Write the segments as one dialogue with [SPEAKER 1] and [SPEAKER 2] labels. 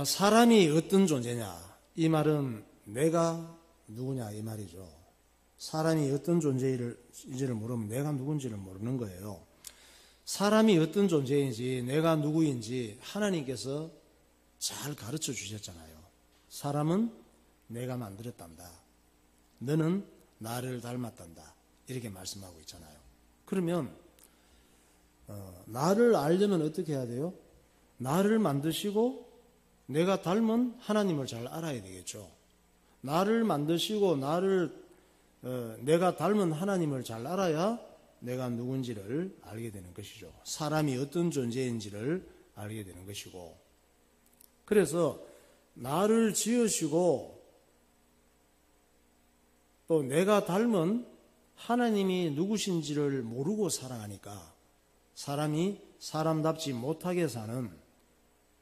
[SPEAKER 1] 사람이 어떤 존재냐? 이 말은 내가 누구냐 이 말이죠. 사람이 어떤 존재인지를 모르면 내가 누군지를 모르는 거예요. 사람이 어떤 존재인지 내가 누구인지 하나님께서 잘 가르쳐 주셨잖아요. 사람은 내가 만들었단다. 너는 나를 닮았단다. 이렇게 말씀하고 있잖아요. 그러면 나를 알려면 어떻게 해야 돼요? 나를 만드시고 내가 닮은 하나님을 잘 알아야 되겠죠. 나를 만드시고 내가 닮은 하나님을 잘 알아야 내가 누군지를 알게 되는 것이죠. 사람이 어떤 존재인지를 알게 되는 것이고, 그래서 나를 지으시고 또 내가 닮은 하나님이 누구신지를 모르고 살아가니까 사람이 사람답지 못하게 사는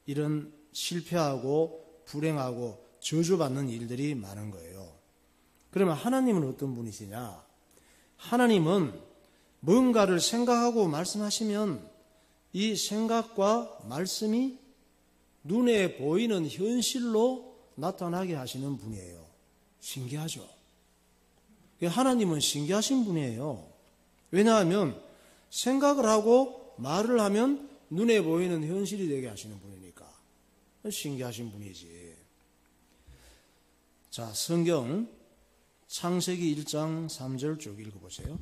[SPEAKER 1] 이런 실패하고 불행하고 저주받는 일들이 많은 거예요. 그러면 하나님은 어떤 분이시냐? 하나님은 뭔가를 생각하고 말씀하시면 이 생각과 말씀이 눈에 보이는 현실로 나타나게 하시는 분이에요. 신기하죠? 하나님은 신기하신 분이에요. 왜냐하면 생각을 하고 말을 하면 눈에 보이는 현실이 되게 하시는 분이니까 신기하신 분이지. 자, 성경 창세기 1장 3절 쭉 읽어보세요.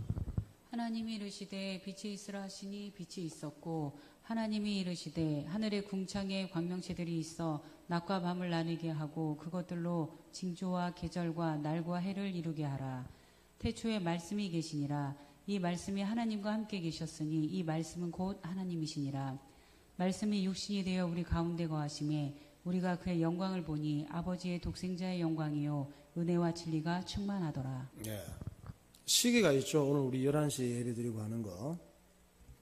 [SPEAKER 2] 하나님이 이르시되 빛이 있으라 하시니 빛이 있었고, 하나님이 이르시되 하늘의 궁창에 광명체들이 있어 낮과 밤을 나누게 하고 그것들로 징조와 계절과 날과 해를 이루게 하라. 태초에 말씀이 계시니라. 이 말씀이 하나님과 함께 계셨으니 이 말씀은 곧 하나님이시니라. 말씀이 육신이 되어 우리 가운데 거하심에 우리가 그의 영광을 보니 아버지의 독생자의 영광이요 은혜와 진리가 충만하더라.
[SPEAKER 1] 네. 시기가 있죠. 오늘 우리 11시에 예배드리고 하는 거.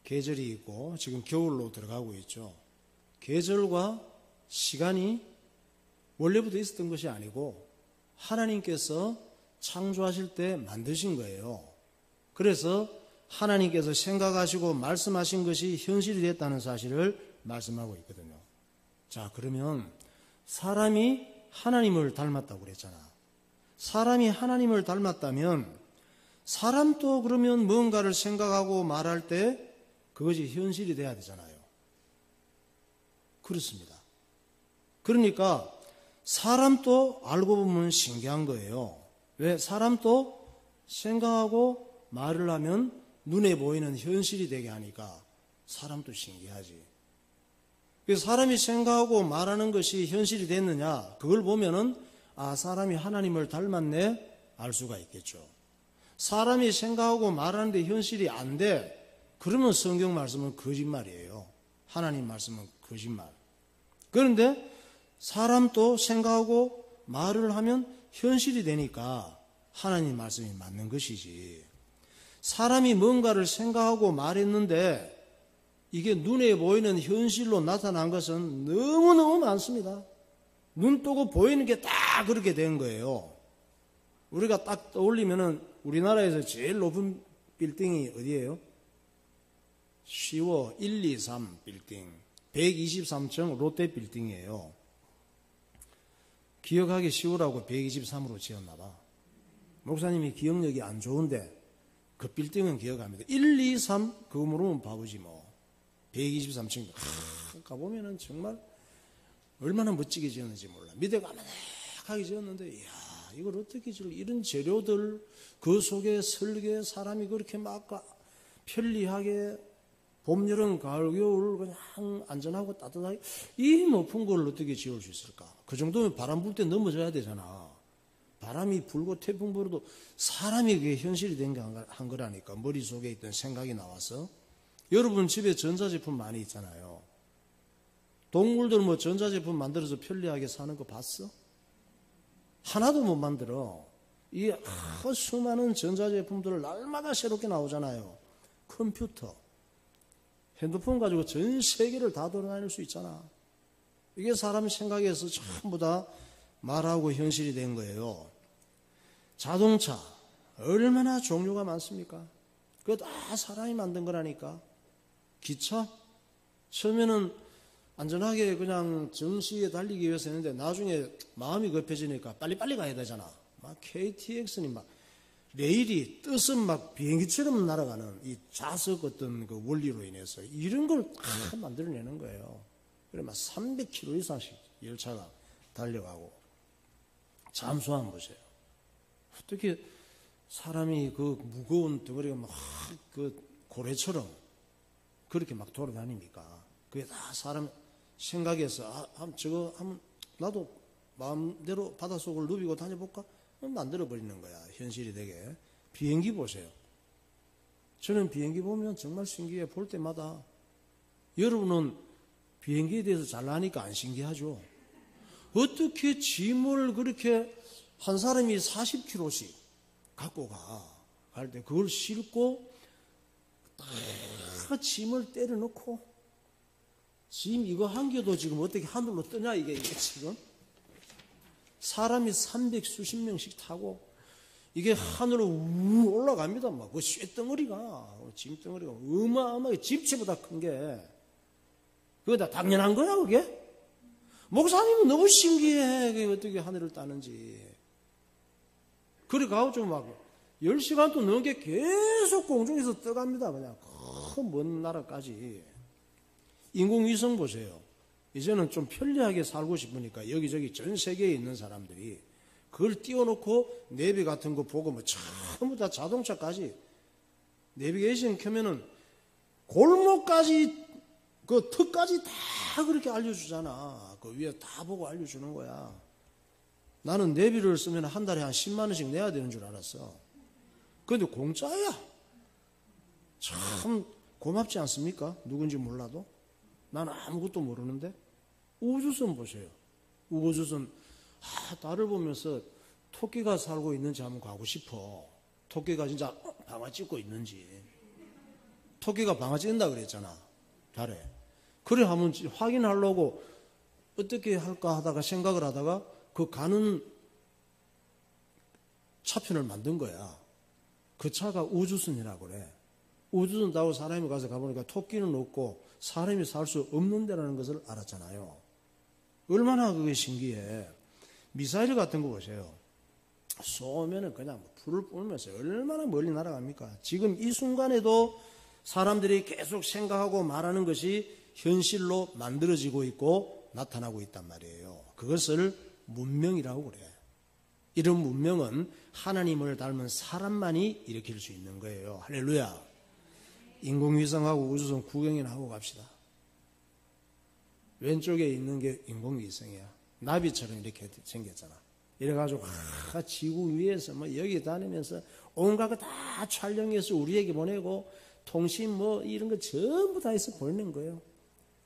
[SPEAKER 1] 계절이 있고 지금 겨울로 들어가고 있죠. 계절과 시간이 원래부터 있었던 것이 아니고 하나님께서 창조하실 때 만드신 거예요. 그래서 하나님께서 생각하시고 말씀하신 것이 현실이 됐다는 사실을 말씀하고 있거든요. 자, 그러면 사람이 하나님을 닮았다고 그랬잖아. 사람이 하나님을 닮았다면 사람도 그러면 뭔가를 생각하고 말할 때 그것이 현실이 돼야 되잖아요. 그렇습니다. 그러니까 사람도 알고 보면 신기한 거예요. 왜? 사람도 생각하고 말을 하면 눈에 보이는 현실이 되게 하니까 사람도 신기하지. 그래서 사람이 생각하고 말하는 것이 현실이 됐느냐, 그걸 보면은 사람이 하나님을 닮았네 알 수가 있겠죠. 사람이 생각하고 말하는데 현실이 안 돼, 그러면 성경 말씀은 거짓말이에요. 하나님 말씀은 거짓말. 그런데 사람도 생각하고 말을 하면 현실이 되니까 하나님 말씀이 맞는 것이지. 사람이 뭔가를 생각하고 말했는데 이게 눈에 보이는 현실로 나타난 것은 너무너무 많습니다. 눈 뜨고 보이는 게 다 그렇게 된 거예요. 우리가 딱 떠올리면은 우리나라에서 제일 높은 빌딩이 어디예요? 10호 1, 2, 3 빌딩 123층 롯데 빌딩이에요. 기억하기 쉬우라고 123으로 지었나 봐. 목사님이 기억력이 안 좋은데 그 빌딩은 기억합니다. 1, 2, 3 그거 모르면 바보지 뭐. 123층 가보면은 정말 얼마나 멋지게 지었는지 몰라. 밑에가 아늑하게 지었는데 이야, 이걸 어떻게 이런 재료들 그 속에 설계 사람이 그렇게 막 편리하게 봄, 여름, 가을, 겨울 그냥 안전하고 따뜻하게 이 높은 걸 어떻게 지을 수 있을까? 그 정도면 바람 불 때 넘어져야 되잖아. 바람이 불고 태풍 불어도 사람이 그게 현실이 한 거라니까. 머릿속에 있던 생각이 나와서. 여러분 집에 전자제품 많이 있잖아요. 동물들 뭐 전자제품 만들어서 편리하게 사는 거 봤어? 하나도 못 만들어. 이 수많은 전자제품들을 날마다 새롭게 나오잖아요. 컴퓨터, 핸드폰 가지고 전 세계를 다 돌아다닐 수 있잖아. 이게 사람 생각에서 전부 다 말하고 현실이 된 거예요. 자동차 얼마나 종류가 많습니까? 그거 다 사람이 만든 거라니까. 기차 처음에는 안전하게 그냥 정시에 달리기 위해서 했는데 나중에 마음이 급해지니까 빨리빨리 가야 되잖아. 막 KTX니 막 레일이 뜻은 막 비행기처럼 날아가는 이 좌석 어떤 그 원리로 인해서 이런 걸 다 만들어내는 거예요. 그래 막 300km 이상씩 열차가 달려가고 잠수함 보세요. 어떻게 사람이 그 무거운 덩어리가 막 그 고래처럼 그렇게 막 돌아다닙니까? 그게 다 사람 생각해서 저거 나도 마음대로 바닷속을 누비고 다녀볼까? 만들어버리는 거야. 현실이 되게. 비행기 보세요. 저는 비행기 보면 정말 신기해. 볼 때마다. 여러분은 비행기에 대해서 잘 아니까 안 신기하죠? 어떻게 짐을 그렇게 한 사람이 40kg씩 갖고 갈 때 그걸 싣고 다 짐을 때려놓고 짐 이거 한 개도 지금 어떻게 하늘로 뜨냐 이게 지금 사람이 300수십 명씩 타고 이게 하늘로 우 올라갑니다. 막 그 쇳덩어리가 짐덩어리가 어마어마하게 집체보다 큰 게 그거 다 당연한 거야 그게? 목사님은 너무 신기해. 그게 어떻게 하늘을 따는지. 그래 가지고 막 10시간도 넘게 계속 공중에서 떠갑니다. 그냥 큰 먼 나라까지. 인공위성 보세요. 이제는 좀 편리하게 살고 싶으니까 여기저기 전 세계에 있는 사람들이 그걸 띄워놓고 내비 같은 거 보고 뭐 전부 다 자동차까지 내비게이션 켜면은 골목까지 그 턱까지 다 그렇게 알려주잖아. 그 위에 다 보고 알려주는 거야. 나는 내비를 쓰면 한 달에 한 10만 원씩 내야 되는 줄 알았어. 그런데 공짜야. 참 고맙지 않습니까? 누군지 몰라도. 나는 아무것도 모르는데. 우주선 보세요. 우주선 달을 보면서 토끼가 살고 있는지 한번 가고 싶어. 토끼가 진짜 방아 찍고 있는지. 토끼가 방아 찍는다 그랬잖아. 달에. 그래 한번 확인하려고 어떻게 할까 하다가 생각을 하다가 그 가는 차편을 만든 거야. 그 차가 우주선이라고 그래. 우주선 타고 사람이 가서 가보니까 토끼는 없고 사람이 살 수 없는 데라는 것을 알았잖아요. 얼마나 그게 신기해. 미사일 같은 거 보세요. 쏘면은 그냥 불을 뿜으면서 얼마나 멀리 날아갑니까? 지금 이 순간에도 사람들이 계속 생각하고 말하는 것이 현실로 만들어지고 있고 나타나고 있단 말이에요. 그것을 문명이라고 그래. 이런 문명은 하나님을 닮은 사람만이 일으킬 수 있는 거예요. 할렐루야. 인공위성하고 우주선 구경이나 하고 갑시다. 왼쪽에 있는 게 인공위성이야. 나비처럼 이렇게 생겼잖아. 이래가지고 지구 위에서 뭐 여기 다니면서 온갖 거 다 촬영해서 우리에게 보내고 통신 뭐 이런 거 전부 다 해서 보내는 거예요.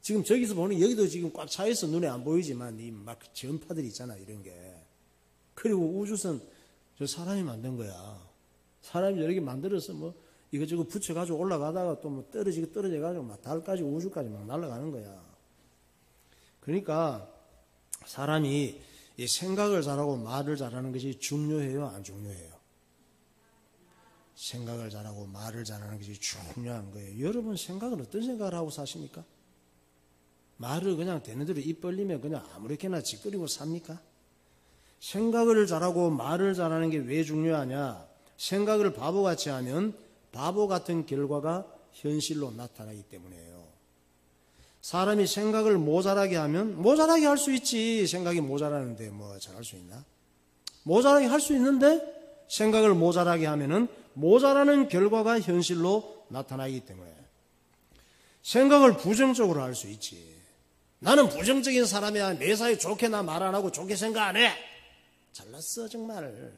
[SPEAKER 1] 지금 저기서 보는 여기도 지금 꽉 차 있어 눈에 안 보이지만 이 막 전파들 있잖아 이런 게. 그리고 우주선 저 사람이 만든 거야. 사람이 이렇게 만들어서 뭐 이것저것 붙여가지고 올라가다가 또 뭐 떨어져가지고 막 달까지 우주까지 막 날아가는 거야. 그러니까 사람이 이 생각을 잘하고 말을 잘하는 것이 중요해요, 안 중요해요? 생각을 잘하고 말을 잘하는 것이 중요한 거예요. 여러분 생각은 어떤 생각을 하고 사십니까? 말을 그냥 되는 대로 입 벌리면 그냥 아무렇게나 짓거리고 삽니까? 생각을 잘하고 말을 잘하는 게 왜 중요하냐? 생각을 바보같이 하면 바보 같은 결과가 현실로 나타나기 때문이에요. 사람이 생각을 모자라게 하면 모자라게 할 수 있지. 생각이 모자라는데 뭐 잘할 수 있나? 모자라게 할 수 있는데 생각을 모자라게 하면은 모자라는 결과가 현실로 나타나기 때문에 생각을 부정적으로 할 수 있지. 나는 부정적인 사람이야. 매사에 좋게 나 말 안 하고 좋게 생각 안 해. 잘났어 정말.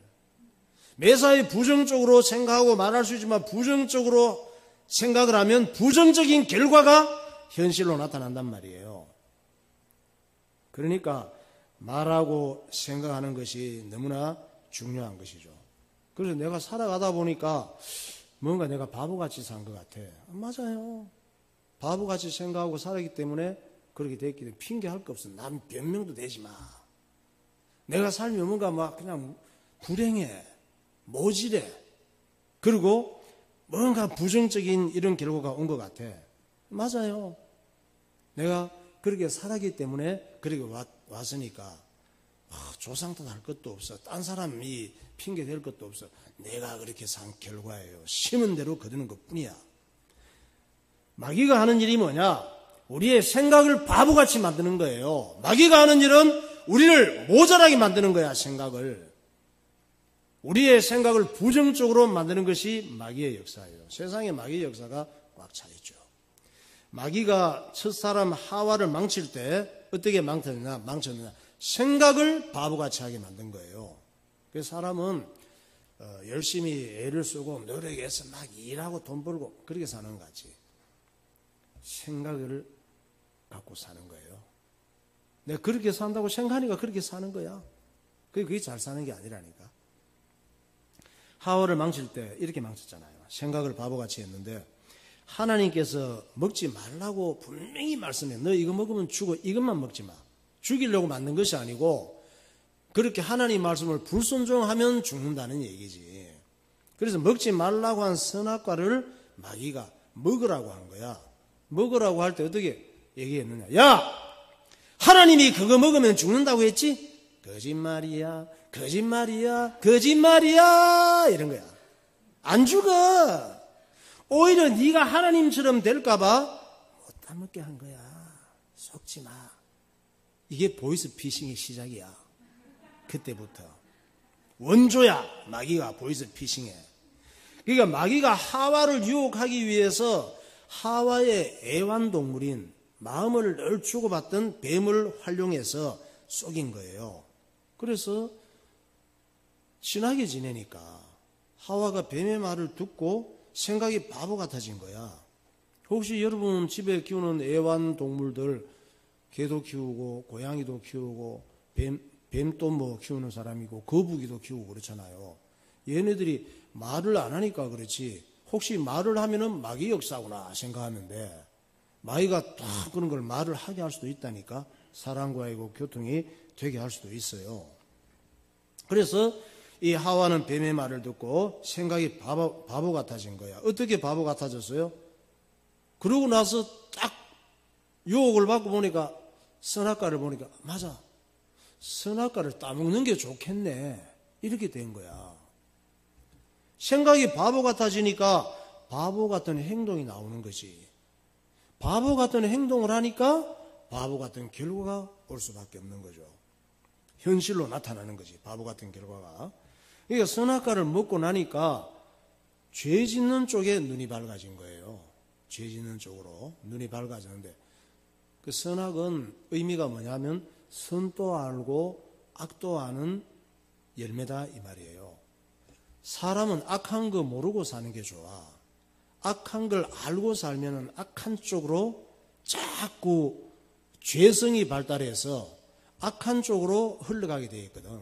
[SPEAKER 1] 매사에 부정적으로 생각하고 말할 수 있지만 부정적으로 생각을 하면 부정적인 결과가 현실로 나타난단 말이에요. 그러니까 말하고 생각하는 것이 너무나 중요한 것이죠. 그래서 내가 살아가다 보니까 뭔가 내가 바보같이 산 것 같아. 맞아요. 바보같이 생각하고 살았기 때문에 그렇게 됐기 때문에 핑계할 거 없어. 남 변명도 되지 마. 내가 삶이 뭔가 막 그냥 불행해. 모질해. 그리고 뭔가 부정적인 이런 결과가 온 것 같아. 맞아요. 내가 그렇게 살았기 때문에 그렇게 왔으니까 조상 탓할 것도 없어. 딴 사람이 핑계 댈 것도 없어. 내가 그렇게 산 결과예요. 심은 대로 거두는 것뿐이야. 마귀가 하는 일이 뭐냐? 우리의 생각을 바보같이 만드는 거예요. 마귀가 하는 일은 우리를 모자라게 만드는 거야. 생각을. 우리의 생각을 부정적으로 만드는 것이 마귀의 역사예요. 세상에 마귀의 역사가 꽉 차 있죠. 마귀가 첫사람 하와를 망칠 때 어떻게 망쳤느냐? 생각을 바보같이 하게 만든 거예요. 그래서 사람은 열심히 애를 쓰고 노력해서 막 일하고 돈 벌고 그렇게 사는 거지. 생각을 갖고 사는 거예요. 내가 그렇게 산다고 생각하니까 그렇게 사는 거야. 그게 잘 사는 게 아니라니까. 하와를 망칠 때 이렇게 망쳤잖아요. 생각을 바보같이 했는데 하나님께서 먹지 말라고 분명히 말씀해. 너 이거 먹으면 죽어. 이것만 먹지 마. 죽이려고 만든 것이 아니고 그렇게 하나님 말씀을 불순종하면 죽는다는 얘기지. 그래서 먹지 말라고 한 선악과를 마귀가 먹으라고 한 거야. 먹으라고 할 때 어떻게 얘기했느냐. 야! 하나님이 그거 먹으면 죽는다고 했지? 거짓말이야. 거짓말이야. 거짓말이야. 이런 거야. 안 죽어. 오히려 네가 하나님처럼 될까 봐 못 따먹게 한 거야. 속지 마. 이게 보이스피싱의 시작이야. 그때부터. 원조야. 마귀가 보이스피싱해. 그러니까 마귀가 하와를 유혹하기 위해서 하와의 애완동물인 마음을 늘 주고받던 뱀을 활용해서 속인 거예요. 그래서 친하게 지내니까 하와가 뱀의 말을 듣고 생각이 바보 같아진 거야. 혹시 여러분 집에 키우는 애완동물들 개도 키우고 고양이도 키우고 뱀도 뭐 키우는 사람이고 거북이도 키우고 그렇잖아요. 얘네들이 말을 안 하니까 그렇지 혹시 말을 하면은 마귀 역사구나 생각하는데 마귀가 딱 그런 걸 말을 하게 할 수도 있다니까. 사람과의 교통이 되게 할 수도 있어요. 그래서 이 하와는 뱀의 말을 듣고 생각이 바보 같아진 거야. 어떻게 바보 같아졌어요? 그러고 나서 딱 유혹을 받고 보니까 선악과를 보니까 맞아. 선악과를 따먹는 게 좋겠네. 이렇게 된 거야. 생각이 바보 같아지니까 바보 같은 행동이 나오는 거지. 바보 같은 행동을 하니까 바보 같은 결과가 올 수밖에 없는 거죠. 현실로 나타나는 거지. 바보 같은 결과가. 그러니까 선악과를 먹고 나니까 죄 짓는 쪽에 눈이 밝아진 거예요. 죄 짓는 쪽으로 눈이 밝아졌는데 그 선악은 의미가 뭐냐면 선도 알고 악도 아는 열매다 이 말이에요. 사람은 악한 거 모르고 사는 게 좋아. 악한 걸 알고 살면은 악한 쪽으로 자꾸 죄성이 발달해서 악한 쪽으로 흘러가게 되어 있거든.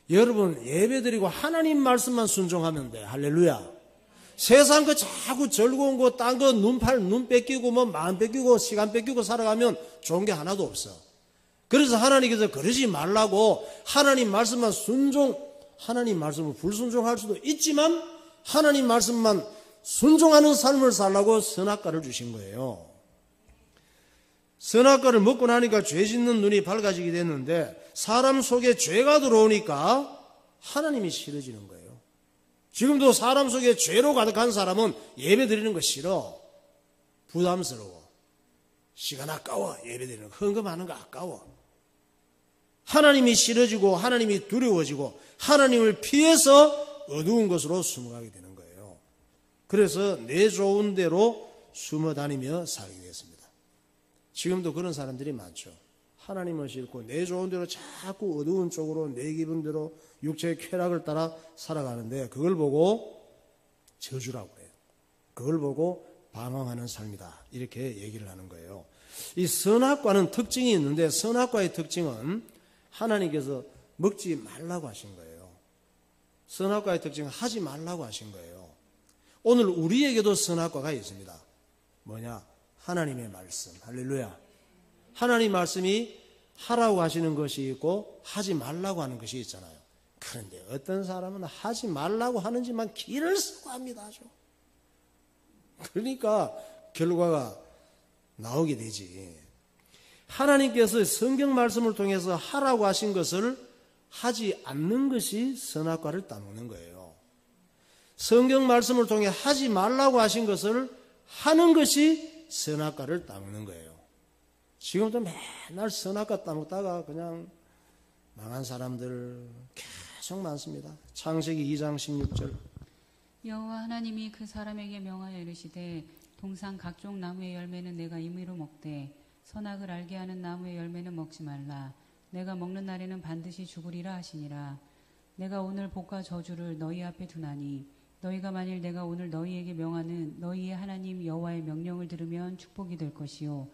[SPEAKER 1] 여러분 예배드리고 하나님 말씀만 순종하면 돼. 할렐루야. 세상 거 자꾸 즐거운 거 딴 거 눈 뺏기고 뭐 마음 뺏기고 시간 뺏기고 살아가면 좋은 게 하나도 없어. 그래서 하나님께서 그러지 말라고 하나님 말씀만 하나님 말씀을 불순종할 수도 있지만 하나님 말씀만 순종하는 삶을 살라고 선악과를 주신 거예요. 선악과를 먹고 나니까 죄 짓는 눈이 밝아지게 됐는데 사람 속에 죄가 들어오니까 하나님이 싫어지는 거예요. 지금도 사람 속에 죄로 가득한 사람은 예배 드리는 거 싫어. 부담스러워. 시간 아까워. 예배 드리는 거. 헌금하는 거 아까워. 하나님이 싫어지고 하나님이 두려워지고 하나님을 피해서 어두운 곳으로 숨어가게 되는 거예요. 그래서 내 좋은 대로 숨어 다니며 살게 됐습니다. 지금도 그런 사람들이 많죠. 하나님을 싫고 내 좋은 대로 자꾸 어두운 쪽으로 내 기분대로 육체의 쾌락을 따라 살아가는데 그걸 보고 저주라고 해요. 그걸 보고 방황하는 삶이다. 이렇게 얘기를 하는 거예요. 이 선악과는 특징이 있는데 선악과의 특징은 하나님께서 먹지 말라고 하신 거예요. 선악과의 특징은 하지 말라고 하신 거예요. 오늘 우리에게도 선악과가 있습니다. 뭐냐? 하나님의 말씀. 할렐루야. 하나님 말씀이 하라고 하시는 것이 있고 하지 말라고 하는 것이 있잖아요. 그런데 어떤 사람은 하지 말라고 하는지만 길을 쓰고 합니다. 그러니까 결과가 나오게 되지. 하나님께서 성경 말씀을 통해서 하라고 하신 것을 하지 않는 것이 선악과를 따먹는 거예요. 성경 말씀을 통해 하지 말라고 하신 것을 하는 것이 선악과를 따먹는 거예요. 지금도 맨날 선악과 따먹다가 그냥 망한 사람들 계속 많습니다. 창세기 2장 16절.
[SPEAKER 2] 여호와 하나님이 그 사람에게 명하여 이르시되 동산 각종 나무의 열매는 내가 임의로 먹되 선악을 알게 하는 나무의 열매는 먹지 말라. 내가 먹는 날에는 반드시 죽으리라 하시니라. 내가 오늘 복과 저주를 너희 앞에 두나니 너희가 만일 내가 오늘 너희에게 명하는 너희의 하나님 여호와의 명령을 들으면 축복이 될 것이요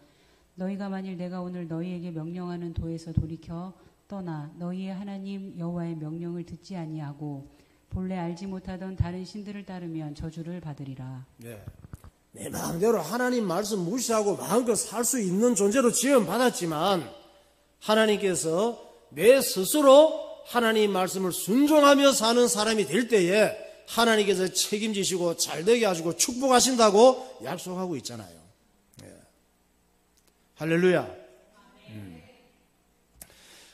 [SPEAKER 2] 너희가 만일 내가 오늘 너희에게 명령하는 도에서 돌이켜 떠나 너희의 하나님 여호와의 명령을 듣지 아니하고 본래 알지 못하던 다른 신들을 따르면 저주를 받으리라.
[SPEAKER 1] 네. 내 마음대로 하나님 말씀 무시하고 마음껏 살 수 있는 존재로 지음받았지만 하나님께서 내 스스로 하나님 말씀을 순종하며 사는 사람이 될 때에 하나님께서 책임지시고 잘되게 하시고 축복하신다고 약속하고 있잖아요. 네. 할렐루야.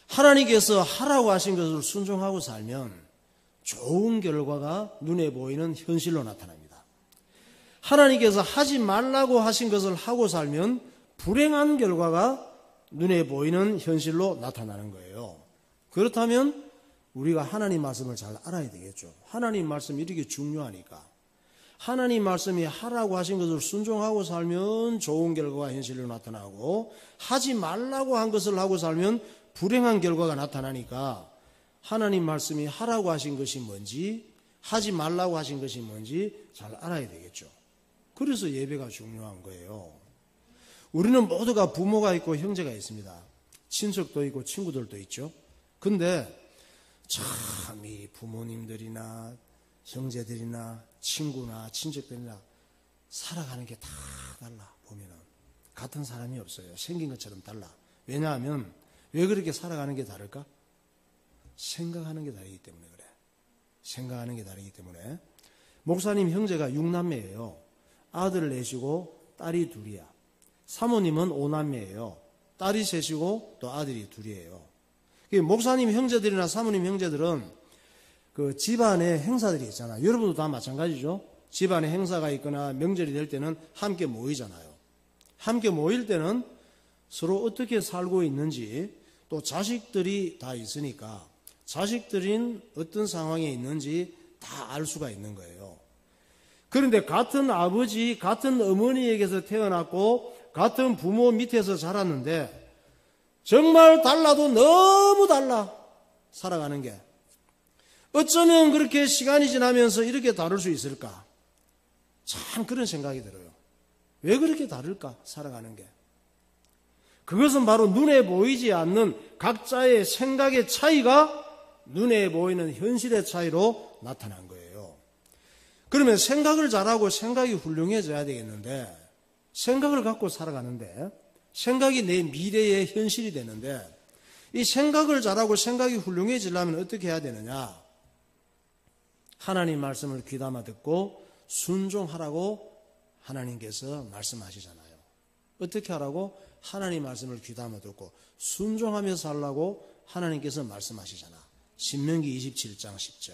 [SPEAKER 1] 하나님께서 하라고 하신 것을 순종하고 살면 좋은 결과가 눈에 보이는 현실로 나타납니다. 하나님께서 하지 말라고 하신 것을 하고 살면 불행한 결과가 눈에 보이는 현실로 나타나는 거예요. 그렇다면 우리가 하나님 말씀을 잘 알아야 되겠죠. 하나님 말씀이 이렇게 중요하니까. 하나님 말씀이 하라고 하신 것을 순종하고 살면 좋은 결과가 현실로 나타나고 하지 말라고 한 것을 하고 살면 불행한 결과가 나타나니까 하나님 말씀이 하라고 하신 것이 뭔지 하지 말라고 하신 것이 뭔지 잘 알아야 되겠죠. 그래서 예배가 중요한 거예요. 우리는 모두가 부모가 있고 형제가 있습니다. 친척도 있고 친구들도 있죠. 근데 참 이 부모님들이나 형제들이나 친구나 친척들이나 살아가는 게 다 달라. 보면은 같은 사람이 없어요. 생긴 것처럼 달라. 왜냐하면 왜 그렇게 살아가는 게 다를까? 생각하는 게 다르기 때문에 그래. 생각하는 게 다르기 때문에. 목사님 형제가 6남매예요. 아들을 내시고 딸이 둘이야. 사모님은 5남매예요. 딸이 셋이고 또 아들이 둘이에요. 목사님 형제들이나 사모님 형제들은 그 집안에 행사들이 있잖아요. 여러분도 다 마찬가지죠. 집안에 행사가 있거나 명절이 될 때는 함께 모이잖아요. 함께 모일 때는 서로 어떻게 살고 있는지 또 자식들이 다 있으니까 자식들인 어떤 상황에 있는지 다 알 수가 있는 거예요. 그런데 같은 아버지, 같은 어머니에게서 태어났고 같은 부모 밑에서 자랐는데 정말 달라도 너무 달라. 살아가는 게. 어쩌면 그렇게 시간이 지나면서 이렇게 다를 수 있을까? 참 그런 생각이 들어요. 왜 그렇게 다를까? 살아가는 게. 그것은 바로 눈에 보이지 않는 각자의 생각의 차이가 눈에 보이는 현실의 차이로 나타난 거예요. 그러면 생각을 잘하고 생각이 훌륭해져야 되겠는데 생각을 갖고 살아가는데 생각이 내 미래의 현실이 되는데 이 생각을 잘하고 생각이 훌륭해지려면 어떻게 해야 되느냐? 하나님 말씀을 귀담아 듣고 순종하라고 하나님께서 말씀하시잖아요. 어떻게 하라고? 하나님 말씀을 귀담아 듣고 순종하며 살라고 하나님께서 말씀하시잖아. 신명기 27장 10절.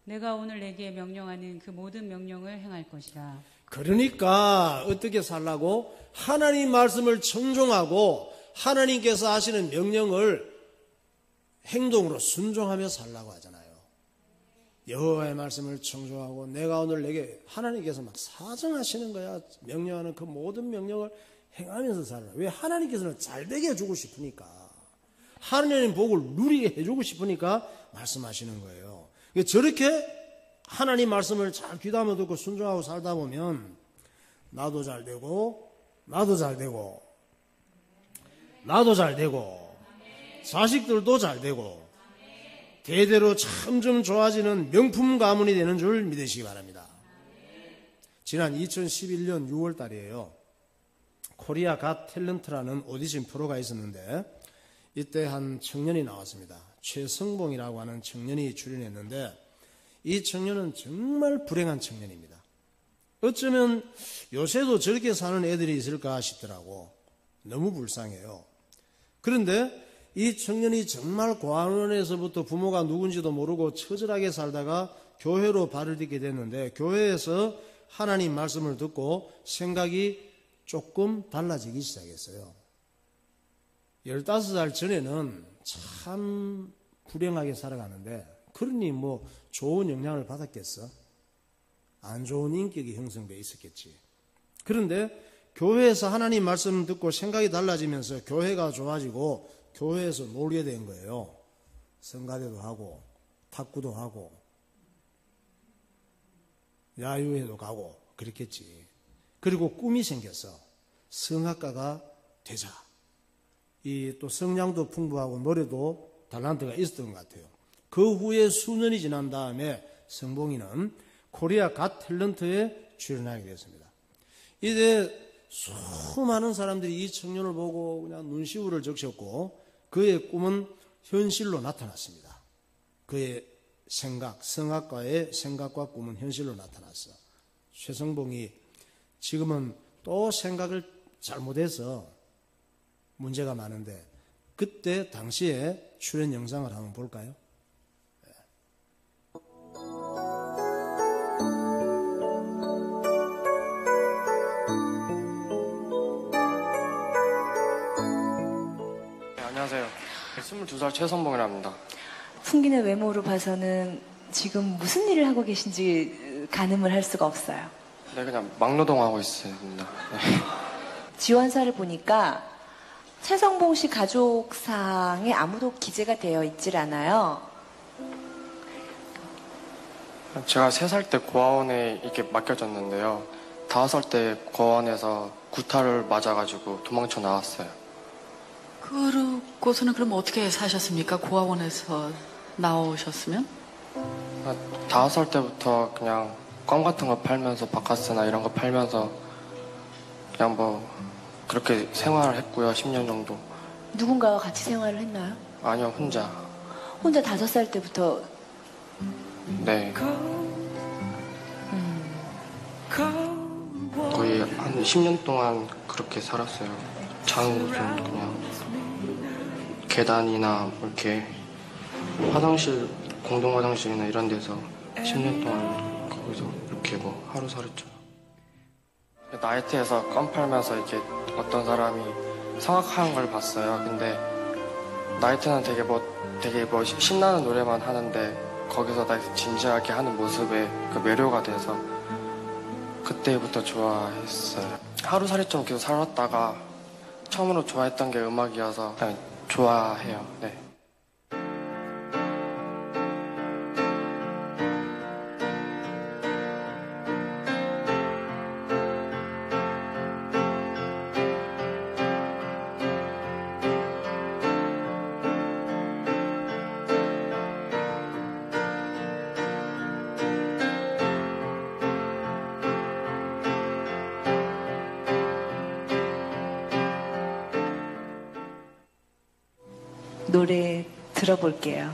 [SPEAKER 2] 내가 오늘 내게 명령하는 그 모든 명령을 행할 것이라.
[SPEAKER 1] 그러니까 어떻게 살라고? 하나님 말씀을 청종하고 하나님께서 하시는 명령을 행동으로 순종하며 살라고 하잖아요. 여호와의 말씀을 청종하고 내가 오늘 내게 하나님께서 막 사정하시는 거야. 명령하는 그 모든 명령을 행하면서 살아라. 왜? 하나님께서는 잘되게 해주고 싶으니까. 하나님 복을 누리게 해주고 싶으니까 말씀하시는 거예요. 저렇게 하나님 말씀을 잘 귀담아 듣고 순종하고 살다 보면 나도 잘 되고 나도 잘 되고 나도 잘 되고 자식들도 잘 되고 대대로 점점 좋아지는 명품 가문이 되는 줄 믿으시기 바랍니다. 지난 2011년 6월 달이에요. 코리아 갓 탤런트라는 오디션 프로가 있었는데 이때 한 청년이 나왔습니다. 최성봉이라고 하는 청년이 출연했는데 이 청년은 정말 불행한 청년입니다. 어쩌면 요새도 저렇게 사는 애들이 있을까 싶더라고. 너무 불쌍해요. 그런데 이 청년이 정말 고아원에서부터 부모가 누군지도 모르고 처절하게 살다가 교회로 발을 딛게 됐는데 교회에서 하나님 말씀을 듣고 생각이 조금 달라지기 시작했어요. 15살 전에는 참 불행하게 살아가는데 그러니 뭐 좋은 영향을 받았겠어? 안 좋은 인격이 형성되어 있었겠지. 그런데 교회에서 하나님 말씀 듣고 생각이 달라지면서 교회가 좋아지고 교회에서 놀게 된 거예요. 성가대도 하고 탁구도 하고 야유회도 가고 그랬겠지. 그리고 꿈이 생겼어. 성악가가 되자. 이 또 성량도 풍부하고 노래도 탤런트가 있었던 것 같아요. 그 후에 수년이 지난 다음에 성봉이는 코리아 갓 탤런트에 출연하게 되었습니다. 이제 수많은 사람들이 이 청년을 보고 그냥 눈시울을 적셨고 그의 꿈은 현실로 나타났습니다. 그의 생각, 성악가의 생각과 꿈은 현실로 나타났어. 최성봉이 지금은 또 생각을 잘못해서 문제가 많은데 그때 당시에 출연 영상을 한번 볼까요?
[SPEAKER 3] 네, 안녕하세요. 22살 최성봉이랍니다.
[SPEAKER 4] 풍기는 외모로 봐서는 지금 무슨 일을 하고 계신지 가늠을 할 수가 없어요.
[SPEAKER 3] 네, 그냥 막노동하고 있습니다. 네.
[SPEAKER 4] 지원서를 보니까 최성봉 씨 가족상에 아무도 기재가 되어 있질 않아요.
[SPEAKER 3] 제가 3살 때 고아원에 이렇게 맡겨졌는데요. 5살 때 고아원에서 구타를 맞아가지고 도망쳐 나왔어요.
[SPEAKER 5] 그러고서는 그럼 어떻게 사셨습니까? 고아원에서 나오셨으면?
[SPEAKER 3] 5살 때부터 그냥 껌 같은 거 팔면서 바카스나 이런 거 팔면서 그냥 뭐 그렇게 생활을 했고요. 10년 정도.
[SPEAKER 4] 누군가와 같이 생활을 했나요?
[SPEAKER 3] 아니요, 혼자.
[SPEAKER 4] 혼자 5살 때부터.
[SPEAKER 3] 네. 거의 한 10년 동안 그렇게 살았어요. 자는 곳은 그냥 계단이나 뭐 이렇게 화장실, 공동 화장실이나 이런 데서 10년 동안 거기서 이렇게 뭐 하루 살았죠. 나이트에서 껌 팔면서 이렇게 어떤 사람이 성악하는 걸 봤어요. 근데 나이트는 되게 뭐 신나는 노래만 하는데 거기서 다 진지하게 하는 모습에 그 매료가 돼서 그때부터 좋아했어요. 하루살이처럼 계속 살았다가 처음으로 좋아했던 게 음악이어서 그냥 좋아해요. 네.
[SPEAKER 4] 노래 들어볼게요.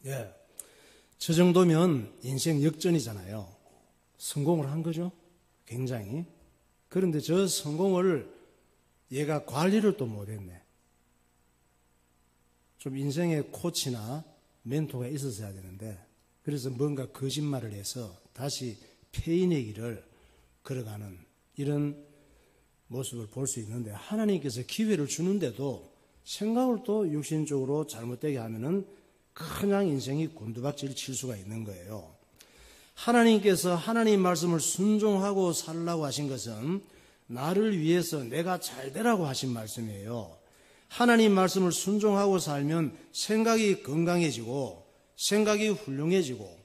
[SPEAKER 1] 예. 저 정도면 인생 역전이잖아요. 성공을 한 거죠. 굉장히. 그런데 저 성공을 얘가 관리를 또 못했네. 좀 인생의 코치나 멘토가 있었어야 되는데, 그래서 뭔가 거짓말을 해서 다시 패인의 길을 걸어가는 이런 모습을 볼 수 있는데, 하나님께서 기회를 주는데도 생각을 또 육신적으로 잘못되게 하면은 그냥 인생이 곤두박질 칠 수가 있는 거예요. 하나님께서 하나님 말씀을 순종하고 살라고 하신 것은 나를 위해서 내가 잘 되라고 하신 말씀이에요. 하나님 말씀을 순종하고 살면 생각이 건강해지고 생각이 훌륭해지고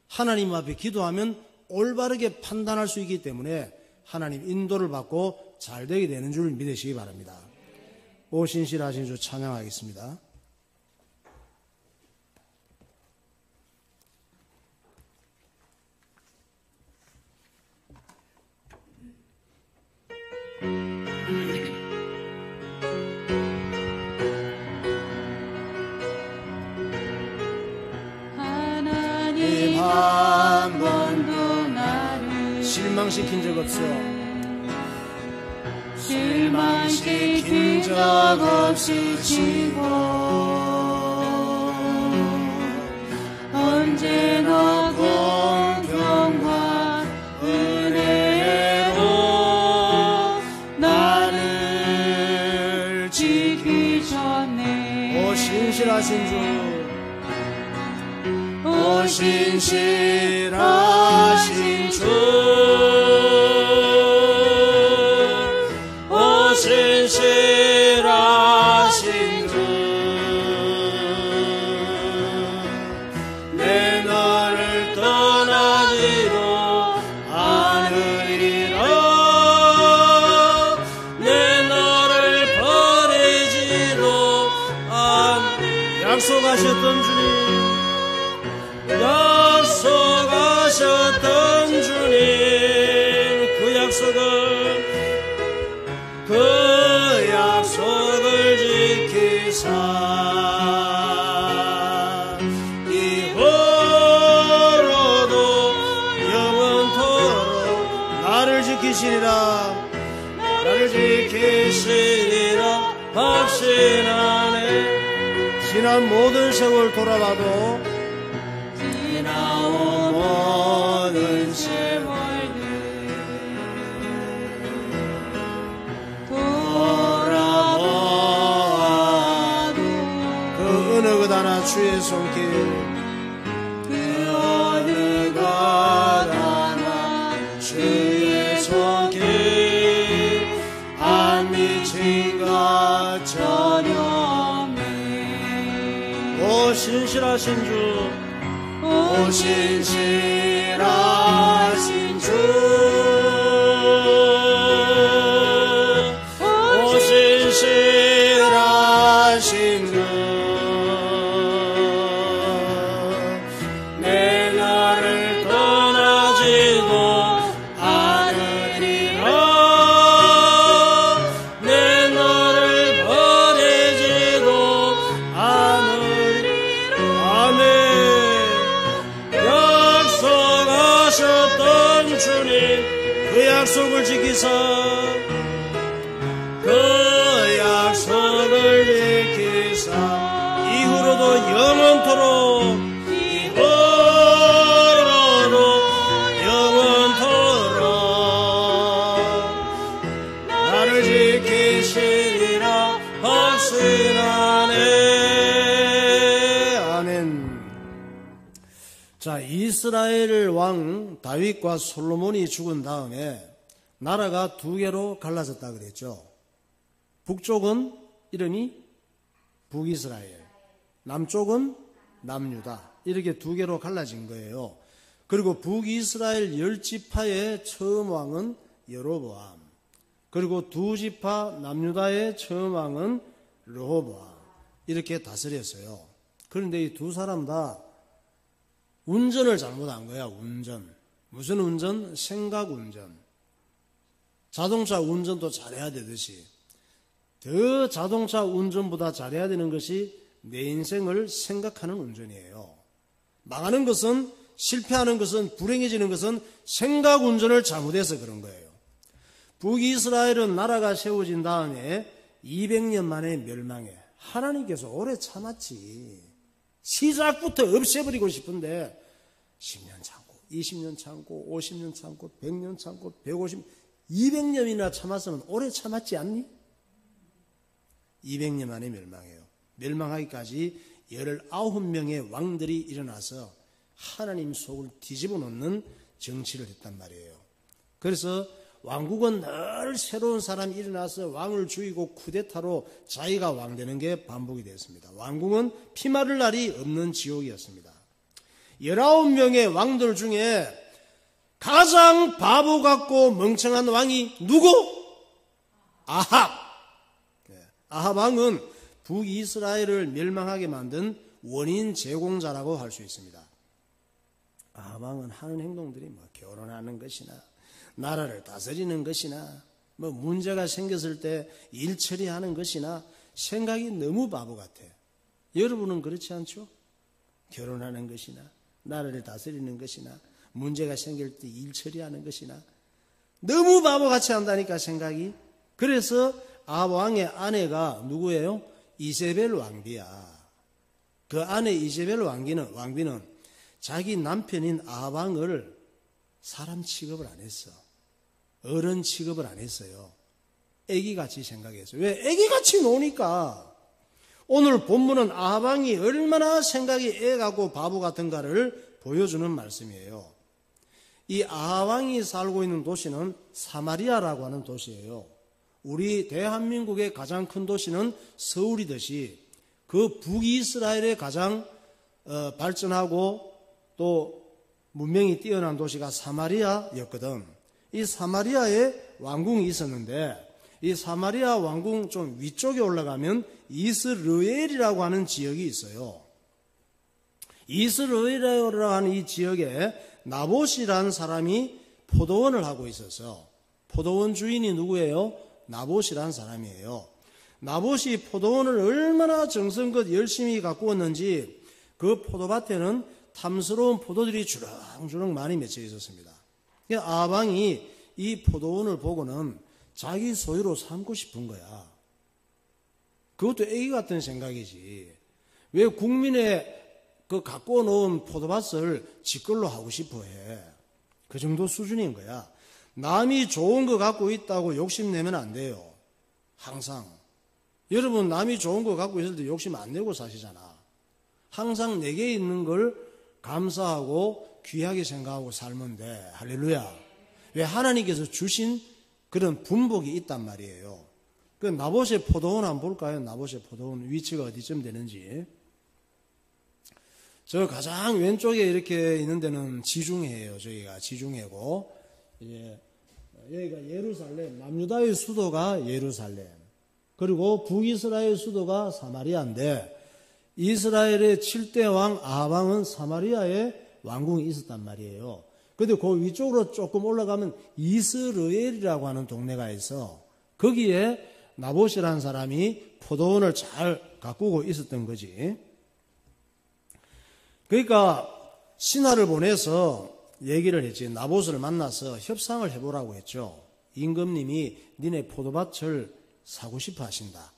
[SPEAKER 1] 하나님 앞에 기도하면 올바르게 판단할 수 있기 때문에 하나님 인도를 받고 잘 되게 되는 줄 믿으시기 바랍니다. 오 신실하신 주 찬양하겠습니다.
[SPEAKER 2] 하나님 한 번도 나를
[SPEAKER 1] 실망시킨 적 없어.
[SPEAKER 2] 실망시킨 적 없으시고 언제나 공평과 은혜로 나를 지키셨네.
[SPEAKER 1] 오 신실하신 주,
[SPEAKER 2] 오 신실하신 주, 오 신실하신 주, 내 너를 떠나지도 않으리라, 내 너를 버리지도 않으리라.
[SPEAKER 1] 약속하셨던 주님,
[SPEAKER 2] 약속하셨던 주님, 그 약속을 지키사 이후로도 영원토록
[SPEAKER 1] 나를 지키시리라.
[SPEAKER 2] 나를 지키시리라 확신하네.
[SPEAKER 1] 지난 모든 세월 돌아봐도
[SPEAKER 2] 지나온 모든 세월들 돌아보아도
[SPEAKER 1] 그 어느 것 하나 주의 손길,
[SPEAKER 2] 그 어느 것 하나 주의 손길 안 미친 것 전혀 없네.
[SPEAKER 1] 오 신실하신 주,
[SPEAKER 2] 오 신실하신 주, 오 신실하신 주, 내 나를 떠나지도 않으리라, 내 너를 버리지도 않으리라.
[SPEAKER 1] 아멘.
[SPEAKER 2] 약속하셨던 주님,
[SPEAKER 1] 그 약속을 지키사
[SPEAKER 2] 그 약속을 지키사
[SPEAKER 1] 이후로도 영원토록
[SPEAKER 2] 나를 지키시리라 확신하네.
[SPEAKER 1] 아멘. 자, 이스라엘 왕 다윗과 솔로몬이 죽은 다음에 나라가 두 개로 갈라졌다 그랬죠. 북쪽은 이름이 북이스라엘, 남쪽은 남유다, 이렇게 두 개로 갈라진 거예요. 그리고 북이스라엘 10지파의 처음 왕은 여로보암, 그리고 두 지파 남유다의 처음 왕은 르호보암, 이렇게 다스렸어요. 그런데 이 두 사람 다 운전을 잘못한 거야. 운전. 무슨 운전? 생각 운전. 자동차 운전도 잘해야 되듯이 자동차 운전보다 잘해야 되는 것이 내 인생을 생각하는 운전이에요. 망하는 것은, 실패하는 것은, 불행해지는 것은 생각 운전을 잘못해서 그런 거예요. 북이스라엘은 나라가 세워진 다음에 200년 만에 멸망해. 하나님께서 오래 참았지. 시작부터 없애버리고 싶은데 10년 참고, 20년 참고, 50년 참고, 100년 참고, 150년, 200년이나 참았으면 오래 참았지 않니? 200년 만에 멸망해요. 멸망하기까지 19명의 왕들이 일어나서 하나님 속을 뒤집어 놓는 정치를 했단 말이에요. 그래서 왕국은 늘 새로운 사람이 일어나서 왕을 죽이고 쿠데타로 자기가 왕 되는 게 반복이 됐습니다. 왕국은 피마를 날이 없는 지옥이었습니다. 19명의 왕들 중에 가장 바보 같고 멍청한 왕이 누구? 아합. 아합 왕은 북이스라엘을 멸망하게 만든 원인 제공자라고 할 수 있습니다. 아합 왕은 하는 행동들이 결혼하는 것이나 나라를 다스리는 것이나 문제가 생겼을 때 일 처리하는 것이나 생각이 너무 바보 같아. 여러분은 그렇지 않죠? 결혼하는 것이나 나라를 다스리는 것이나 문제가 생길 때 일 처리하는 것이나 너무 바보같이 한다니까 생각이. 그래서 아합 왕의 아내가 누구예요? 이세벨 왕비야. 그 아내 이세벨 왕비는 자기 남편인 아합 왕을 사람 취급을 안 했어. 어른 취급을 안 했어요. 애기같이 생각했어요. 왜? 애기같이 노니까. 오늘 본문은 아합 왕이 얼마나 생각이 애 같고 바보 같은가를 보여주는 말씀이에요. 이 아합 왕이 살고 있는 도시는 사마리아라고 하는 도시예요. 우리 대한민국의 가장 큰 도시는 서울이듯이 그 북이스라엘의 가장 발전하고 또 문명이 뛰어난 도시가 사마리아였거든. 이 사마리아에 왕궁이 있었는데 이 사마리아 왕궁 좀 위쪽에 올라가면 이스르엘이라고 하는 지역이 있어요. 이스르엘이라고 하는 이 지역에 나봇이라는 사람이 포도원을 하고 있어서 포도원 주인이 누구예요? 나봇이라는 사람이에요. 나봇이 포도원을 얼마나 정성껏 열심히 가꾸었는지 그 포도밭에는 탐스러운 포도들이 주렁주렁 많이 맺혀 있었습니다. 아합 왕이 이 포도원을 보고는 자기 소유로 삼고 싶은 거야. 그것도 애기 같은 생각이지. 왜 국민의 그 갖고 놓은 포도밭을 지 걸로 하고 싶어 해. 그 정도 수준인 거야. 남이 좋은 거 갖고 있다고 욕심내면 안 돼요. 항상. 여러분 남이 좋은 거 갖고 있을 때 욕심 안 내고 사시잖아. 항상 내게 있는 걸 감사하고 귀하게 생각하고 살면 돼. 할렐루야. 왜? 하나님께서 주신 그런 분복이 있단 말이에요. 그 나봇의 포도원 한번 볼까요? 나봇의 포도원 위치가 어디쯤 되는지. 저 가장 왼쪽에 이렇게 있는 데는 지중해예요. 저희가 지중해고 이제 여기가 예루살렘, 남유다의 수도가 예루살렘. 그리고 북이스라엘 수도가 사마리아인데 이스라엘의 7대 왕 아합 왕은 사마리아에 왕궁이 있었단 말이에요. 그런데 그 위쪽으로 조금 올라가면 이스르엘이라고 하는 동네가 있어. 거기에 나봇이라는 사람이 포도원을 잘 가꾸고 있었던 거지. 그러니까 신하를 보내서 얘기를 했지. 나봇을 만나서 협상을 해보라고 했죠. 임금님이 니네 포도밭을 사고 싶어 하신다.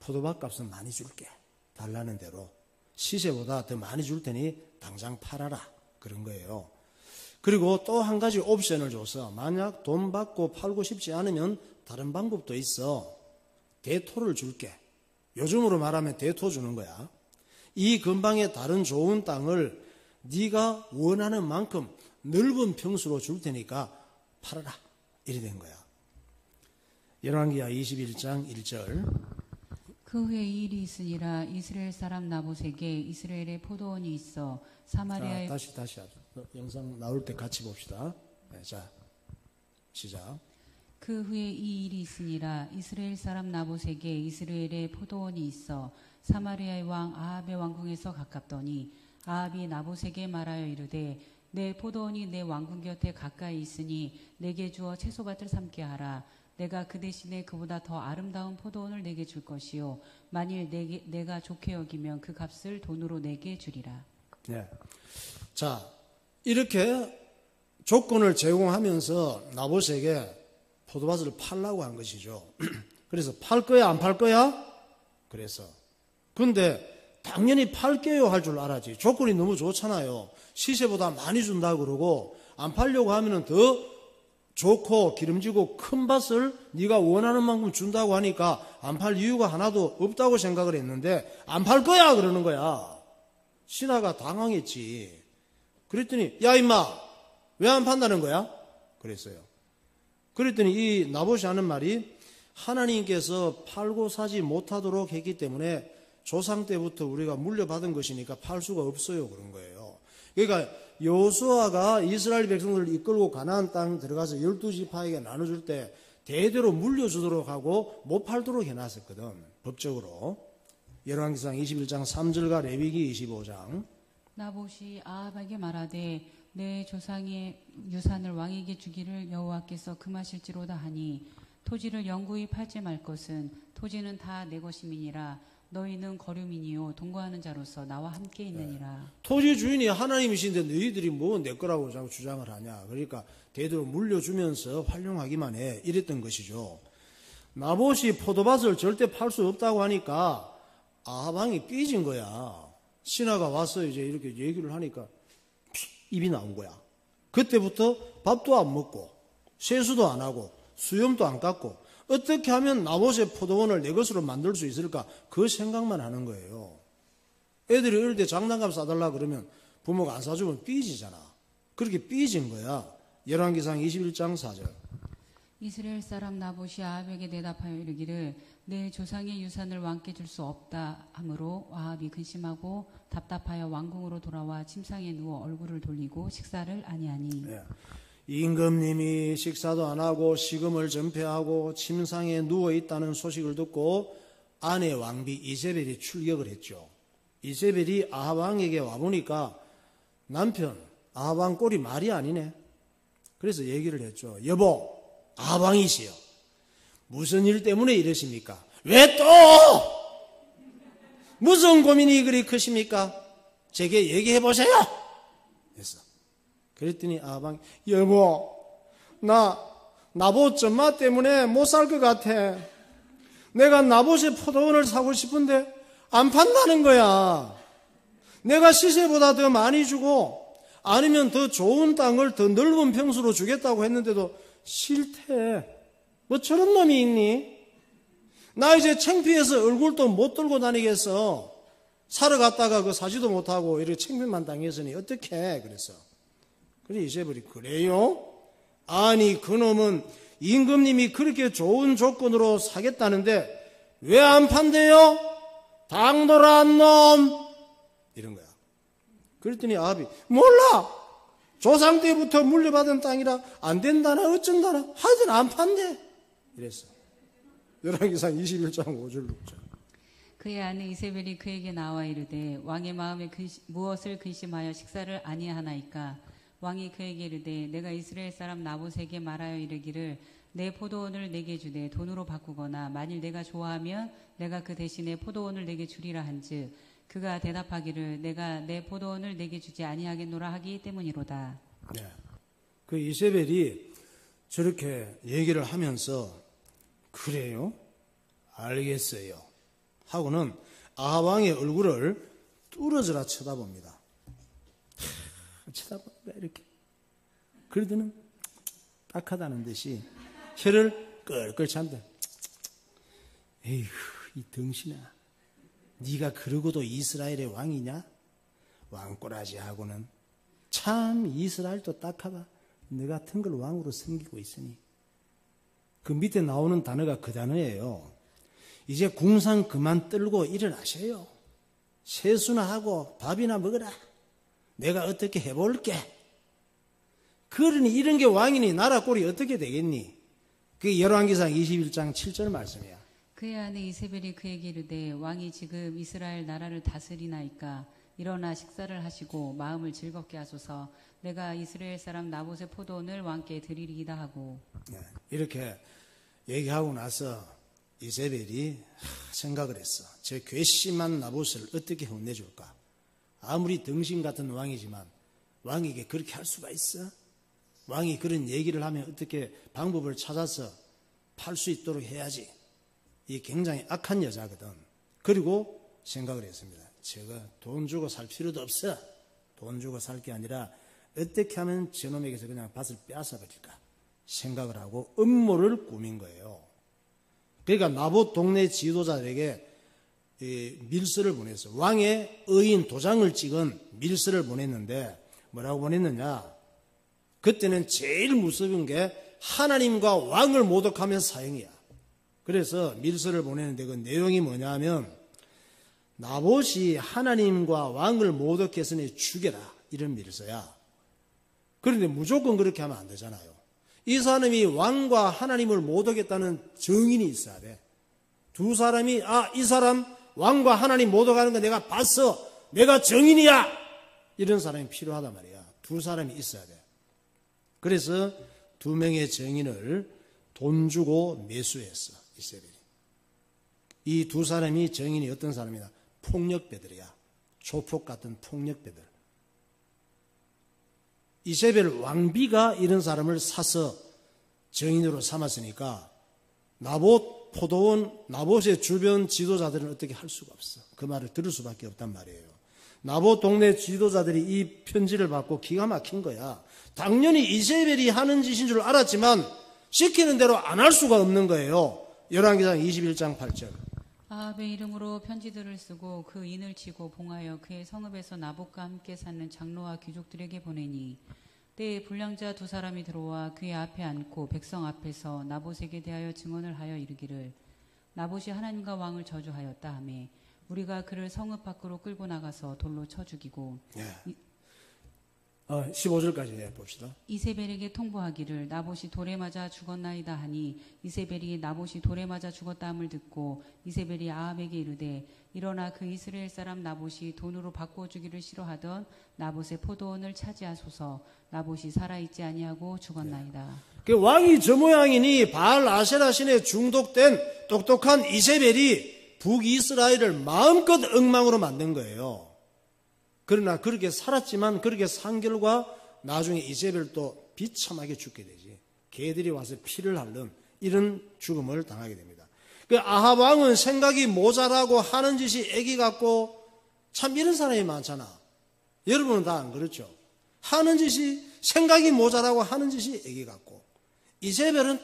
[SPEAKER 1] 포도밭 값은 많이 줄게. 달라는 대로. 시세보다 더 많이 줄 테니 당장 팔아라. 그런 거예요. 그리고 또 한 가지 옵션을 줘서 만약 돈 받고 팔고 싶지 않으면 다른 방법도 있어. 대토를 줄게. 요즘으로 말하면 대토 주는 거야. 이 근방에 다른 좋은 땅을 네가 원하는 만큼 넓은 평수로 줄 테니까 팔아라. 이래 된 거야. 열왕기하 21장 1절.
[SPEAKER 2] 그 후에 이 일이 있으니라. 이스라엘 사람 나봇에게 이스라엘의 포도원이 있어 사마리아의
[SPEAKER 1] 다시 하죠. 영상 나올 때 같이 봅시다. 네, 자, 시작.
[SPEAKER 2] 그 후에 이 일이 있으니라. 이스라엘 사람 나봇에게 이스라엘의 포도원이 있어 사마리아의 왕 아합의 왕궁에서 가깝더니 아합이 나봇에게 말하여 이르되 내 포도원이 내 왕궁 곁에 가까이 있으니 내게 주어 채소밭을 삼게 하라. 내가 그 대신에 그보다 더 아름다운 포도원을 내게 줄 것이요 만일 내가 좋게 여기면 그 값을 돈으로 내게 주리라.
[SPEAKER 1] 네. 자, 이렇게 조건을 제공하면서 나봇에게 포도밭을 팔라고 한 것이죠. 그래서 팔 거야, 안 팔 거야? 그래서. 근데 당연히 팔게요 할 줄 알았지. 조건이 너무 좋잖아요. 시세보다 많이 준다고 그러고, 안 팔려고 하면은 더 좋고 기름지고 큰 밭을 네가 원하는 만큼 준다고 하니까 안 팔 이유가 하나도 없다고 생각을 했는데, 안 팔 거야 그러는 거야. 신하가 당황했지. 그랬더니 야 임마 왜 안 판다는 거야? 그랬어요. 그랬더니 이 나봇이 하는 말이, 하나님께서 팔고 사지 못하도록 했기 때문에 조상 때부터 우리가 물려받은 것이니까 팔 수가 없어요 그런 거예요. 그러니까 여호수아가 이스라엘 백성들을 이끌고 가나안 땅 들어가서 12지파에게 나눠줄 때 대대로 물려주도록 하고 못 팔도록 해놨었거든, 법적으로. 열왕기상 21장 3절과 레위기 25장.
[SPEAKER 2] 나봇이 아합에게 말하되 내 조상의 유산을 왕에게 주기를 여호와께서 금하실지로다 하니, 토지를 영구히 팔지 말 것은 토지는 다 내 것임이니라. 너희는 거류민이요 동거하는 자로서 나와 함께 있느니라.
[SPEAKER 1] 토지 주인이 하나님이신데 너희들이 뭐 내 거라고 자꾸 주장을 하냐. 그러니까 대대로 물려주면서 활용하기만 해, 이랬던 것이죠. 나봇이 포도밭을 절대 팔 수 없다고 하니까 아합 왕이 삐진 거야. 신하가 와서 이제 이렇게 얘기를 하니까 입이 나온 거야. 그때부터 밥도 안 먹고 세수도 안 하고 수염도 안 깎고 어떻게 하면 나봇의 포도원을 내 것으로 만들 수 있을까, 그 생각만 하는 거예요. 애들이 어릴 때 장난감 사달라 그러면 부모가 안 사주면 삐지잖아. 그렇게 삐진 거야. 열왕기상 21장 4절.
[SPEAKER 2] 이스라엘 사람 나봇이 아합에게 대답하여 이르기를 내 조상의 유산을 왕께 줄 수 없다 하므로 아합이 근심하고 답답하여 왕궁으로 돌아와 침상에 누워 얼굴을 돌리고 식사를 아니하니.
[SPEAKER 1] 네. 임금님이 식사도 안 하고 식음을 전폐하고 침상에 누워 있다는 소식을 듣고 아내 왕비 이세벨이 출격을 했죠. 이세벨이 아합 왕에게 와보니까 남편 아합 왕 꼴이 말이 아니네. 그래서 얘기를 했죠. 여보, 아합 왕이시여, 무슨 일 때문에 이러십니까? 왜 또 무슨 고민이 그리 크십니까? 제게 얘기해 보세요. 했어. 그랬더니 아합 왕이, 여보, 나봇 전마 때문에 못 살 것 같아. 내가 나봇의 포도원을 사고 싶은데 안 판다는 거야. 내가 시세보다 더 많이 주고 아니면 더 좋은 땅을 더 넓은 평수로 주겠다고 했는데도 싫대. 뭐 저런 놈이 있니? 나 이제 창피해서 얼굴도 못 들고 다니겠어. 사러 갔다가 그 사지도 못하고 이렇게 창피만 당했으니 어떡해. 그랬어. 그래 이세벨이, 그래요? 아니 그놈은 임금님이 그렇게 좋은 조건으로 사겠다는데 왜 안 판대요? 당돌한 놈, 이런 거야. 그랬더니 아합이, 몰라, 조상 때부터 물려받은 땅이라 안 된다나 어쩐다나 하여튼 안 판대, 이랬어. 열왕기상 21장 5절 6절.
[SPEAKER 2] 그의 아내 이세벨이 그에게 나와 이르되 왕의 마음에 무엇을 근심하여 식사를 아니하나이까. 왕이 그에게 이르되 내가 이스라엘 사람 나봇에게 말하여 이르기를 내 포도원을 내게 주되 돈으로 바꾸거나 만일 내가 좋아하면 내가 그 대신에 포도원을 내게 주리라 한즉 그가 대답하기를 내가 내 포도원을 내게 주지 아니하겠노라 하기 때문이로다.
[SPEAKER 1] 네. 그 이세벨이 저렇게 얘기를 하면서 그래요? 알겠어요 하고는 아합 왕의 얼굴을 뚫어져라 쳐다봅니다. 쳐다보니까 이렇게 그러더니 딱하다는 듯이 혀를 끌끌 찬다. 에휴 이 덩신아, 네가 그러고도 이스라엘의 왕이냐? 왕꼬라지하고는 참 이스라엘도 딱하다. 너 같은 걸 왕으로 섬기고 있으니. 그 밑에 나오는 단어가 그 단어예요. 이제 궁상 그만 떨고 일어나셔요. 세수나 하고 밥이나 먹어라. 내가 어떻게 해볼게. 그러니 이런 게 왕이니 나라 꼴이 어떻게 되겠니? 그게 열왕기상 21장 7절 말씀이야.
[SPEAKER 2] 그의 아내 이세벨이 그에게 이르되 왕이 지금 이스라엘 나라를 다스리나이까 일어나 식사를 하시고 마음을 즐겁게 하소서. 내가 이스라엘 사람 나봇의 포도원을 왕께 드리리이다 하고.
[SPEAKER 1] 네, 이렇게 얘기하고 나서 이세벨이 생각을 했어. 저 괘씸한 나봇을 어떻게 혼내줄까. 아무리 등신 같은 왕이지만 왕에게 그렇게 할 수가 있어? 왕이 그런 얘기를 하면 어떻게 방법을 찾아서 팔 수 있도록 해야지. 이 굉장히 악한 여자거든. 그리고 생각을 했습니다. 제가 돈 주고 살 필요도 없어. 돈 주고 살 게 아니라 어떻게 하면 저놈에게서 그냥 밭을 빼앗아 버릴까 생각을 하고 음모를 꾸민 거예요. 그러니까 나봇 동네 지도자들에게 밀서를 보냈어. 왕의 의인 도장을 찍은 밀서를 보냈는데 뭐라고 보냈느냐? 그때는 제일 무서운 게 하나님과 왕을 모독하면 사형이야. 그래서 밀서를 보냈는데 그 내용이 뭐냐면 나봇이 하나님과 왕을 모독해서니 죽여라, 이런 밀서야. 그런데 무조건 그렇게 하면 안 되잖아요. 이 사람이 왕과 하나님을 모독했다는 증인이 있어야 돼. 두 사람이 이 사람 왕과 하나님 모독하는 거 내가 봤어, 내가 증인이야, 이런 사람이 필요하단 말이야. 두 사람이 있어야 돼. 그래서 두 명의 증인을 돈 주고 매수했어, 이세벨이. 이 두 사람이 증인이 어떤 사람이냐? 폭력배들이야. 조폭 같은 폭력배들. 이세벨 왕비가 이런 사람을 사서 증인으로 삼았으니까 나봇 포도원, 나봇의 주변 지도자들은 어떻게 할 수가 없어. 그 말을 들을 수밖에 없단 말이에요. 나봇 동네 지도자들이 이 편지를 받고 기가 막힌 거야. 당연히 이세벨이 하는 짓인 줄 알았지만 시키는 대로 안 할 수가 없는 거예요. 열왕기상 21장 8절.
[SPEAKER 2] 아합의 이름으로 편지들을 쓰고 그 인을 치고 봉하여 그의 성읍에서 나봇과 함께 사는 장로와 귀족들에게 보내니 때에 불량자 두 사람이 들어와 그의 앞에 앉고 백성 앞에서 나봇에게 대하여 증언을 하여 이르기를 나봇이 하나님과 왕을 저주하였다 하며 우리가 그를 성읍 밖으로 끌고 나가서 돌로 쳐 죽이고
[SPEAKER 1] 15절까지 봅시다.
[SPEAKER 2] 이세벨에게 통보하기를 나봇이 돌에 맞아 죽었나이다 하니 이세벨이 나봇이 돌에 맞아 죽었다함을 듣고 이세벨이 아합에게 이르되 일어나 그 이스라엘 사람 나봇이 돈으로 바꿔주기를 싫어하던 나봇의 포도원을 차지하소서. 나봇이 살아있지 아니하고 죽었나이다.
[SPEAKER 1] 그 왕이 저 모양이니 바알 아세라 신에 중독된 똑똑한 이세벨이 북이스라엘을 마음껏 엉망으로 만든 거예요. 그러나 그렇게 살았지만 그렇게 산 결과 나중에 이세벨도 비참하게 죽게 되지. 개들이 와서 피를 핥는 이런 죽음을 당하게 됩니다. 그 아합 왕은 생각이 모자라고 하는 짓이 애기 같고 참 이런 사람이 많잖아. 여러분은 다 안 그렇죠? 하는 짓이 생각이 모자라고 하는 짓이 애기 같고 이세벨은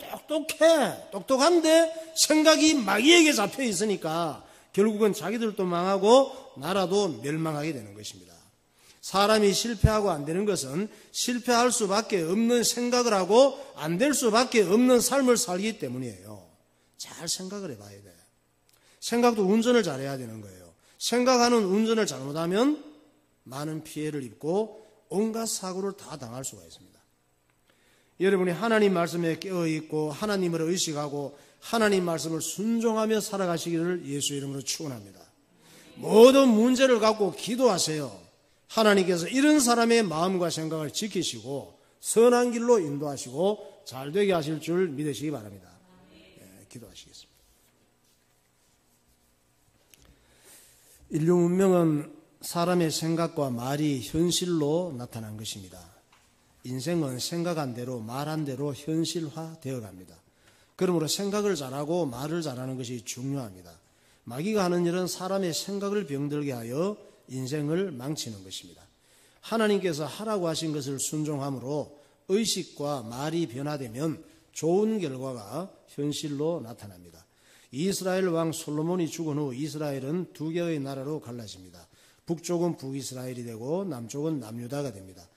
[SPEAKER 1] 똑똑한데 생각이 마귀에게 잡혀 있으니까 결국은 자기들도 망하고 나라도 멸망하게 되는 것입니다. 사람이 실패하고 안 되는 것은 실패할 수밖에 없는 생각을 하고 안 될 수밖에 없는 삶을 살기 때문이에요. 잘 생각을 해봐야 돼. 생각도 운전을 잘해야 되는 거예요. 생각하는 운전을 잘못하면 많은 피해를 입고 온갖 사고를 다 당할 수가 있습니다. 여러분이 하나님 말씀에 깨어있고 하나님을 의식하고 하나님 말씀을 순종하며 살아가시기를 예수 이름으로 축원합니다. 모든 문제를 갖고 기도하세요. 하나님께서 이런 사람의 마음과 생각을 지키시고 선한 길로 인도하시고 잘되게 하실 줄 믿으시기 바랍니다. 기도하시겠습니다. 인류 문명은 사람의 생각과 말이 현실로 나타난 것입니다. 인생은 생각한 대로 말한 대로 현실화되어 갑니다. 그러므로 생각을 잘하고 말을 잘하는 것이 중요합니다. 마귀가 하는 일은 사람의 생각을 병들게 하여 인생을 망치는 것입니다. 하나님께서 하라고 하신 것을 순종함으로 의식과 말이 변화되면 좋은 결과가 현실로 나타납니다. 이스라엘 왕 솔로몬이 죽은 후 이스라엘은 두 개의 나라로 갈라집니다. 북쪽은 북이스라엘이 되고 남쪽은 남유다가 됩니다.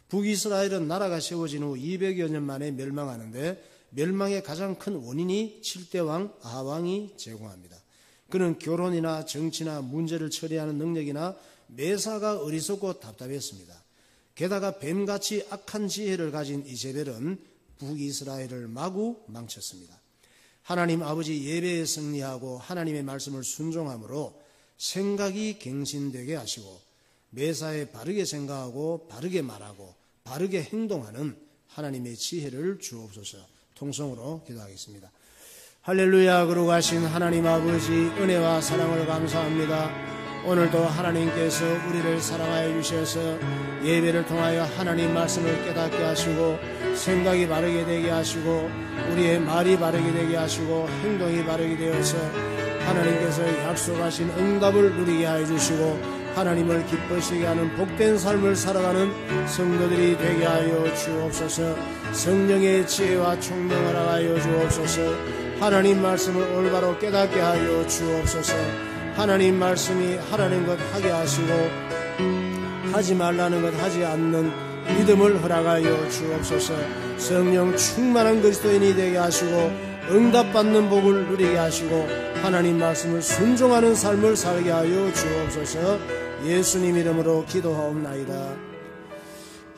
[SPEAKER 1] 북이스라엘은 나라가 세워진 후 200여 년 만에 멸망하는데 멸망의 가장 큰 원인이 7대 왕 아합왕이 제공합니다. 그는 결혼이나 정치나 문제를 처리하는 능력이나 매사가 어리석고 답답했습니다. 게다가 뱀같이 악한 지혜를 가진 이세벨은 북이스라엘을 마구 망쳤습니다. 하나님 아버지 예배에 승리하고 하나님의 말씀을 순종함으로 생각이 갱신되게 하시고 매사에 바르게 생각하고 바르게 말하고 바르게 행동하는 하나님의 지혜를 주옵소서. 통성으로 기도하겠습니다. 할렐루야. 거룩하신 하나님 아버지 은혜와 사랑을 감사합니다. 오늘도 하나님께서 우리를 사랑하여 주셔서 예배를 통하여 하나님 말씀을 깨닫게 하시고 생각이 바르게 되게 하시고 우리의 말이 바르게 되게 하시고 행동이 바르게 되어서 하나님께서 약속하신 응답을 누리게 하여 주시고 하나님을 기쁘시게 하는 복된 삶을 살아가는 성도들이 되게 하여 주옵소서. 성령의 지혜와 총명을 하여 주옵소서. 하나님 말씀을 올바로 깨닫게 하여 주옵소서. 하나님 말씀이 하라는 것 하게 하시고 하지 말라는 것 하지 않는 믿음을 허락하여 주옵소서. 성령 충만한 그리스도인이 되게 하시고 응답받는 복을 누리게 하시고 하나님 말씀을 순종하는 삶을 살게 하여 주옵소서. 예수님 이름으로 기도하옵나이다.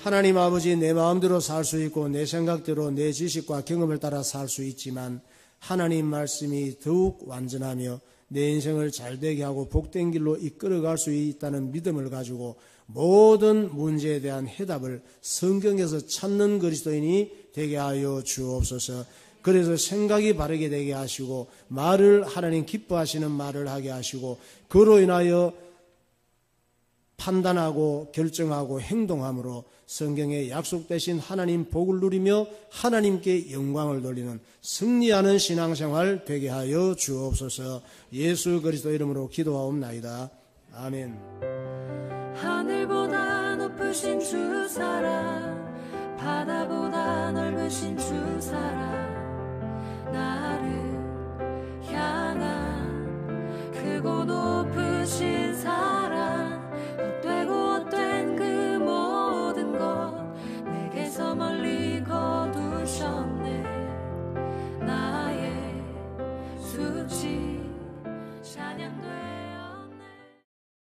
[SPEAKER 1] 하나님 아버지, 내 마음대로 살 수 있고 내 생각대로 내 지식과 경험을 따라 살 수 있지만 하나님 말씀이 더욱 완전하며 내 인생을 잘되게 하고 복된 길로 이끌어갈 수 있다는 믿음을 가지고 모든 문제에 대한 해답을 성경에서 찾는 그리스도인이 되게 하여 주옵소서. 그래서 생각이 바르게 되게 하시고 말을 하나님 기뻐하시는 말을 하게 하시고 그로 인하여 판단하고 결정하고 행동함으로 성경에 약속되신 하나님 복을 누리며 하나님께 영광을 돌리는 승리하는 신앙생활 되게 하여 주옵소서. 예수 그리스도 이름으로 기도하옵나이다. 아멘.
[SPEAKER 6] 하늘보다 높으신 주 사랑, 바다보다 넓으신 주 사랑, 나를 향한 크고 높으신